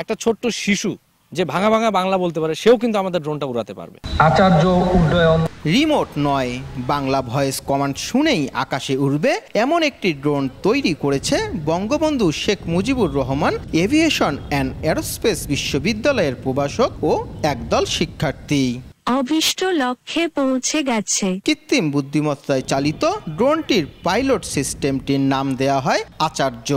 একটা ছোট্ট শিশু যে ভাঙা ভাঙা বাংলা বলতে পারে সেও কিন্তু আমাদের ড্রোনটা উড়াতে পারবে। আচার্য উড্ডয়ন রিমোট নয়, বাংলা ভয়েস কমান্ড শুনেই আকাশে উড়বে এমন একটি ড্রোন তৈরি করেছে Bangabandhu Sheikh Mujibur Rahman aviation and aerospace বিশ্ববিদ্যালয়ের প্রভাষক ও একদল শিক্ষার্থী। অভিষ্ট লক্ষ্যে পৌঁছে গেছে। কৃত্রিম বুদ্ধিমত্তায় চালিত ড্রোনটির পাইলট সিস্টেমটির নাম দেয়া হয় আচার্য।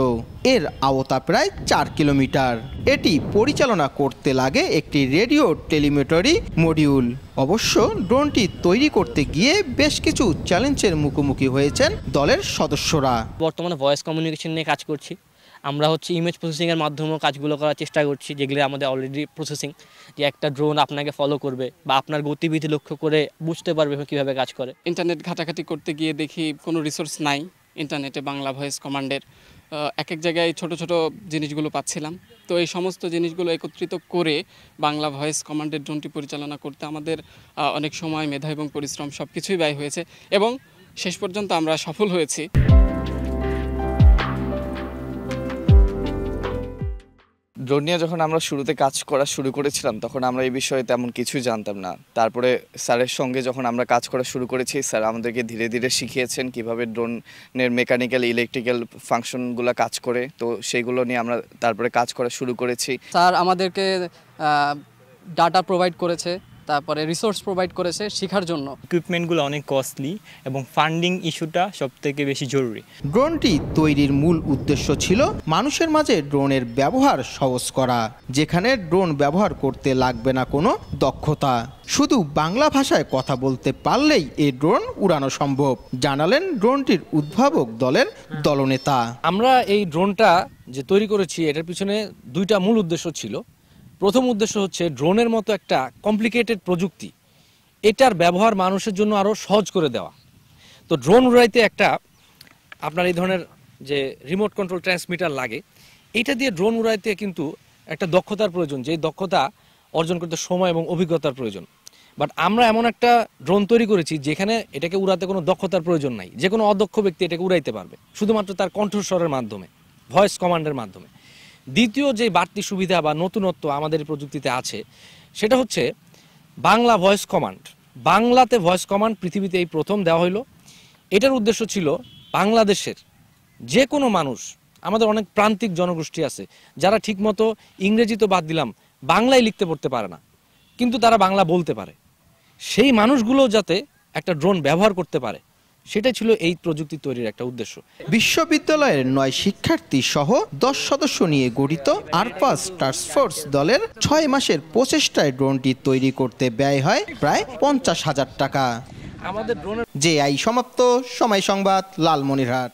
এর আওতা প্রায় 4 কিলোমিটার। এটি পরিচালনা করতে লাগে একটি রেডিও টেলিমেটরি মডিউল। অবশ্য ড্রোনটি তৈরি করতে গিয়ে বেশ কিছু চ্যালেঞ্জের মুখোমুখি হয়েছেন দলের সদস্যরা। বর্তমানে ভয়েস কমিউনিকেশন নিয়ে কাজ করছি। আমরা ইমেজ প্রসেসিংয়ের মাধ্যমেও কাজগুলো করার চেষ্টা করছি, যেগুলো আমাদের অলরেডি প্রসেসিং, যে একটা ড্রোন আপনাকে ফলো করবে বা আপনার গতিবিধি লক্ষ্য করে বুঝতে পারবে কীভাবে কাজ করে। ইন্টারনেট ঘাটাঘাটি করতে গিয়ে দেখি কোনো রিসোর্স নাই ইন্টারনেটে বাংলা ভয়েস কমান্ডের। এক জায়গায় ছোট ছোট জিনিসগুলো পাচ্ছিলাম। তো এই সমস্ত জিনিসগুলো একত্রিত করে বাংলা ভয়েস কমান্ডের ড্রোনটি পরিচালনা করতে আমাদের অনেক সময়, মেধা এবং পরিশ্রম সব কিছুই ব্যয় হয়েছে এবং শেষ পর্যন্ত আমরা সফল হয়েছি। ড্রোন নিয়ে যখন আমরা শুরুতে কাজ করা শুরু করেছিলাম তখন আমরা এই বিষয়ে তেমন কিছুই জানতাম না। তারপরে স্যারের সঙ্গে যখন আমরা কাজ করা শুরু করেছি, স্যার আমাদেরকে ধীরে ধীরে শিখিয়েছেন কিভাবে ড্রোনের মেকানিক্যাল, ইলেকট্রিক্যাল ফাংশনগুলো কাজ করে। তো সেইগুলো নিয়ে আমরা তারপরে কাজ করা শুরু করেছি। স্যার আমাদেরকে ডাটা প্রোভাইড করেছে, তারপরে রিসোর্স প্রোভাইড করেছে শেখার জন্য। ইকুইপমেন্টগুলো অনেক কস্টলি এবং ফান্ডিং ইস্যুটা সবথেকে বেশি জরুরি। ড্রোনটি তৈরির মূল উদ্দেশ্য ছিল মানুষের মাঝে ড্রোনের ব্যবহার সহজ করা, যেখানে ড্রোন ব্যবহার করতে লাগবে না কোনো দক্ষতা, শুধু বাংলা ভাষায় কথা বলতে পারলেই এই ড্রোন উড়ানো সম্ভব, জানালেন ড্রোনটির উদ্ভাবক দলের দলনেতা। আমরা এই ড্রোনটা যে তৈরি করেছি এটার পিছনে দুইটা মূল উদ্দেশ্য ছিল। প্রথম উদ্দেশ্য হচ্ছে ড্রোনের মতো একটা কমপ্লিকেটেড প্রযুক্তি, এটার ব্যবহার মানুষের জন্য আরও সহজ করে দেওয়া। তো ড্রোন উড়াইতে একটা আপনার এই ধরনের যে রিমোট কন্ট্রোল ট্রান্সমিটার লাগে, এইটা দিয়ে ড্রোন উড়াইতে কিন্তু একটা দক্ষতার প্রয়োজন, যে দক্ষতা অর্জন করতে সময় এবং অভিজ্ঞতার প্রয়োজন। বাট আমরা এমন একটা ড্রোন তৈরি করেছি যেখানে এটাকে উড়াতে কোনো দক্ষতার প্রয়োজন নাই, যে কোনো অদক্ষ ব্যক্তি এটাকে উড়াইতে পারবে শুধুমাত্র তার কণ্ঠস্বরের মাধ্যমে, ভয়েস কমান্ডের মাধ্যমে। দ্বিতীয় যে বাড়তি সুবিধা বা নতুনত্ব আমাদের এই প্রযুক্তিতে আছে সেটা হচ্ছে বাংলা ভয়েস কমান্ড। বাংলাতে ভয়েস কমান্ড পৃথিবীতে এই প্রথম দেওয়া হইলো। এটার উদ্দেশ্য ছিল বাংলাদেশের যে কোনো মানুষ, আমাদের অনেক প্রান্তিক জনগোষ্ঠী আছে যারা ঠিকমতো ইংরেজি তো বাদ দিলাম, বাংলায় লিখতে পড়তে পারে না, কিন্তু তারা বাংলা বলতে পারে, সেই মানুষগুলো যাতে একটা ড্রোন ব্যবহার করতে পারে, সেটাই ছিল এই প্রযুক্তি তৈরির একটা উদ্দেশ্য। বিশ্ববিদ্যালয়ের 9 শিক্ষার্থী সহ 10 সদস্য নিয়ে গঠিত আরপাস টাস্কফোর্স দলের 6 মাসের প্রচেষ্টায় ড্রোনটি তৈরি করতে ব্যয় হয় প্রায় 50,000 টাকা। আমাদের ড্রোনের যে সমাপ্ত। সময় সংবাদ, লালমনিরহাট।